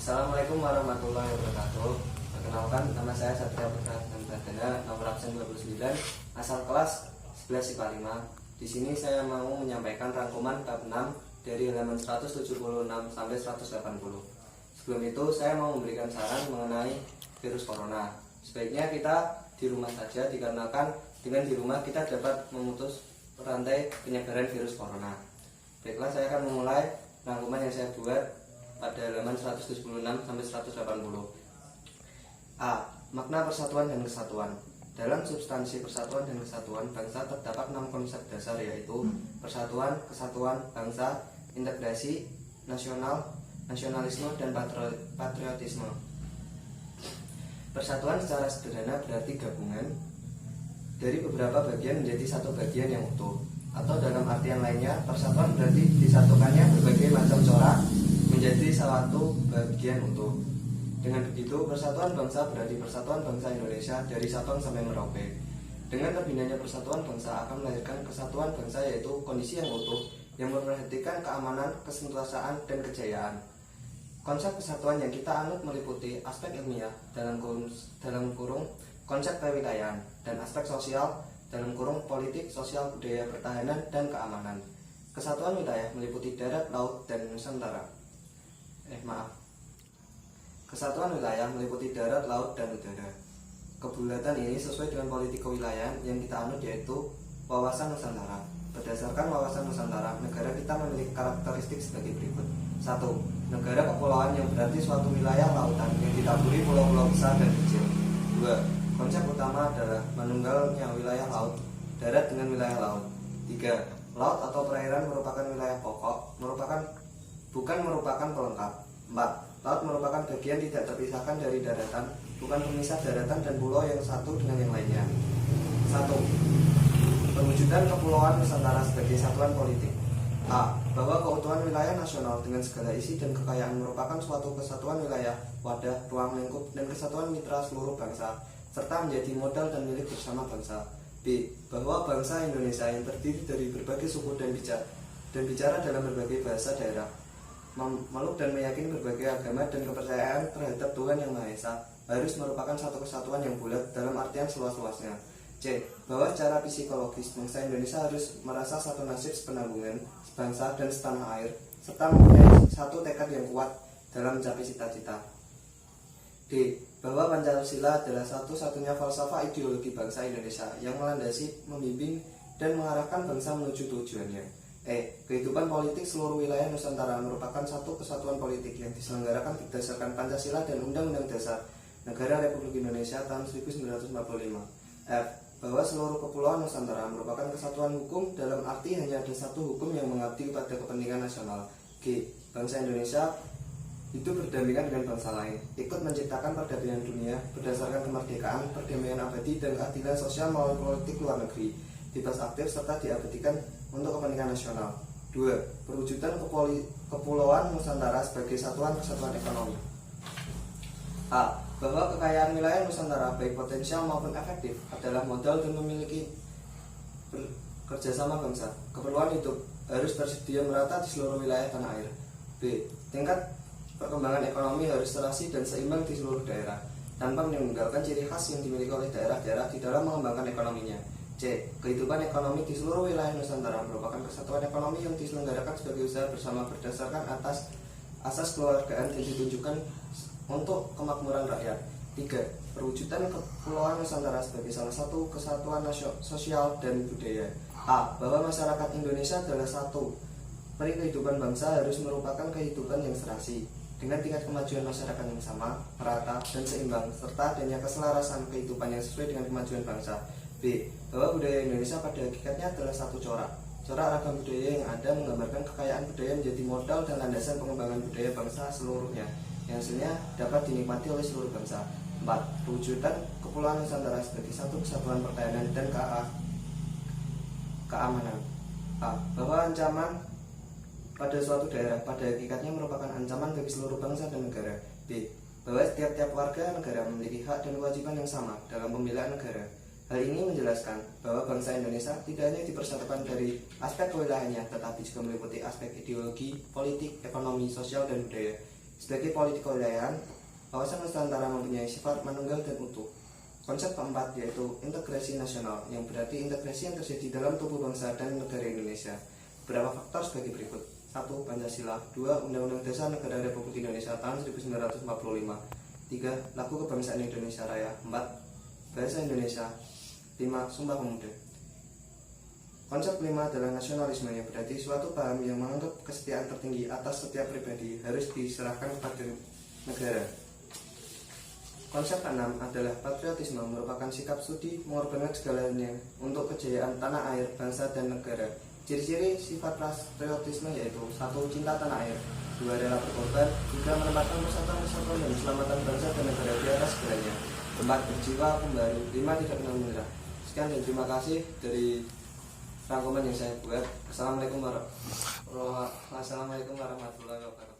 Assalamualaikum warahmatullahi wabarakatuh. Perkenalkan, nama saya Satria Putra Pradana, nomor absen 29, asal kelas 11 IPA 5. Di sini saya mau menyampaikan rangkuman bab 6 dari halaman 176 sampai 180. Sebelum itu, saya mau memberikan saran mengenai virus corona. Sebaiknya kita di rumah saja, dikarenakan dengan di rumah kita dapat memutus rantai penyebaran virus corona. Baiklah, saya akan memulai rangkuman yang saya buat pada halaman 176 sampai 180. A. Makna persatuan dan kesatuan. Dalam substansi persatuan dan kesatuan bangsa terdapat 6 konsep dasar, yaitu persatuan, kesatuan bangsa, integrasi nasional, nasionalisme, dan patriotisme. Persatuan secara sederhana berarti gabungan dari beberapa bagian menjadi satu bagian yang utuh. Atau dalam artian lainnya, persatuan berarti disatukannya berbagai macam corak menjadi suatu bagian utuh. Dengan begitu, persatuan bangsa berarti persatuan bangsa Indonesia dari Sabang sampai Merauke. Dengan terbinanya persatuan bangsa akan melahirkan kesatuan bangsa, yaitu kondisi yang utuh yang memperhatikan keamanan, kesentosaaan, dan kejayaan. Konsep kesatuan yang kita anut meliputi aspek ilmiah dalam kurung konsep kewilayahan dan aspek sosial dalam kurung politik, sosial, budaya, pertahanan, dan keamanan. Kesatuan wilayah meliputi darat, laut, dan nusantara. Kesatuan wilayah meliputi darat, laut, dan udara. Kebulatan ini sesuai dengan politik kewilayahan yang kita anut, yaitu wawasan Nusantara. Berdasarkan wawasan Nusantara, negara kita memiliki karakteristik sebagai berikut. 1. Negara kepulauan yang berarti suatu wilayah lautan yang ditaburi pulau-pulau besar dan kecil. 2. Konsep utama adalah menunggalnya wilayah laut, darat dengan wilayah laut. 3. Laut atau perairan merupakan wilayah pokok, bukan merupakan pelengkap. 4. Laut merupakan bagian tidak terpisahkan dari daratan, bukan pemisah daratan dan pulau yang satu dengan yang lainnya. 1. Perwujudan kepulauan Nusantara sebagai satuan politik. A. Bahwa keutuhan wilayah nasional dengan segala isi dan kekayaan merupakan suatu kesatuan wilayah, wadah, ruang lingkup, dan kesatuan mitra seluruh bangsa, serta menjadi modal dan milik bersama bangsa. B. Bahwa bangsa Indonesia yang terdiri dari berbagai suku dan bicara dalam berbagai bahasa daerah, memeluk dan meyakini berbagai agama dan kepercayaan terhadap Tuhan Yang Maha Esa, harus merupakan satu kesatuan yang bulat dalam artian seluas-luasnya. C. Bahwa secara psikologis bangsa Indonesia harus merasa satu nasib sepenanggungan, sebangsa dan setanah air, serta mempunyai satu tekad yang kuat dalam mencapai cita-cita. D. Bahwa Pancasila adalah satu-satunya falsafah ideologi bangsa Indonesia yang melandasi, membimbing, dan mengarahkan bangsa menuju tujuannya. E. Kehidupan politik seluruh wilayah Nusantara merupakan satu kesatuan politik yang diselenggarakan berdasarkan Pancasila dan Undang-Undang Dasar Negara Republik Indonesia tahun 1945. F. Bahwa seluruh kepulauan Nusantara merupakan kesatuan hukum dalam arti hanya ada satu hukum yang mengabdi pada kepentingan nasional. G. Bangsa Indonesia hidup berdampingan dengan bangsa lain, ikut menciptakan perdamaian dunia berdasarkan kemerdekaan, perdamaian abadi, dan keadilan sosial melalui politik luar negeri, bebas aktif serta diabadikan untuk kepentingan nasional. 2. Perwujudan kepulauan Nusantara sebagai satuan kesatuan ekonomi. A. Bahwa kekayaan wilayah Nusantara baik potensial maupun efektif adalah modal dan memiliki kerjasama bangsa. Keperluan hidup harus tersedia merata di seluruh wilayah tanah air. B. Tingkat perkembangan ekonomi harus serasi dan seimbang di seluruh daerah, tanpa meninggalkan ciri khas yang dimiliki oleh daerah-daerah di dalam mengembangkan ekonominya. C. Kehidupan ekonomi di seluruh wilayah Nusantara merupakan kesatuan ekonomi yang diselenggarakan sebagai usaha bersama berdasarkan atas asas keluargaan dan ditunjukkan untuk kemakmuran rakyat. 3. Perwujudan kepulauan Nusantara sebagai salah satu kesatuan sosial dan budaya. A. Bahwa masyarakat Indonesia adalah satu. Peri kehidupan bangsa harus merupakan kehidupan yang serasi, dengan tingkat kemajuan masyarakat yang sama, merata, dan seimbang, serta adanya keselarasan kehidupan yang sesuai dengan kemajuan bangsa. B. Bahwa budaya Indonesia pada hakikatnya adalah satu corak ragam budaya yang ada menggambarkan kekayaan budaya menjadi modal dan landasan pengembangan budaya bangsa seluruhnya, yang hasilnya dapat dinikmati oleh seluruh bangsa. 4. Perwujudan kepulauan Nusantara sebagai satu kesatuan pertahanan dan keamanan. A. Bahwa ancaman pada suatu daerah pada hakikatnya merupakan ancaman bagi seluruh bangsa dan negara. B. Bahwa tiap-tiap warga negara memiliki hak dan kewajiban yang sama dalam pembelaan negara. Hal ini menjelaskan bahwa bangsa Indonesia tidak hanya dipersatukan dari aspek kewilayahannya, tetapi juga meliputi aspek ideologi, politik, ekonomi, sosial, dan budaya. Sebagai politik kewilayahan, wawasan Nusantara mempunyai sifat manunggal dan utuh. Konsep keempat yaitu integrasi nasional, yang berarti integrasi yang terjadi dalam tubuh bangsa dan negara Indonesia. Beberapa faktor sebagai berikut: 1. Pancasila. 2. Undang-Undang Dasar Negara Republik Indonesia tahun 1945. 3. Lagu Kebangsaan Indonesia Raya. 4. Bahasa Indonesia. 5. Sumpah Pemuda. Konsep kelima adalah nasionalisme, yang berarti suatu paham yang menganggap kesetiaan tertinggi atas setiap pribadi harus diserahkan kepada negara. Konsep keenam adalah patriotisme, merupakan sikap sudi mengorbankan segalanya untuk kejayaan tanah air, bangsa, dan negara. Ciri-ciri sifat patriotisme yaitu 1. Cinta tanah air. 2. Rela berkorban. 3. Menempatkan persatuan dan keselamatan bangsa dan negara di atas segalanya. 4. Berjiwa pembaru. 5. Tidak kenal menyerah. Sekian dan terima kasih dari rangkuman yang saya buat. Assalamualaikum warahmatullahi wabarakatuh.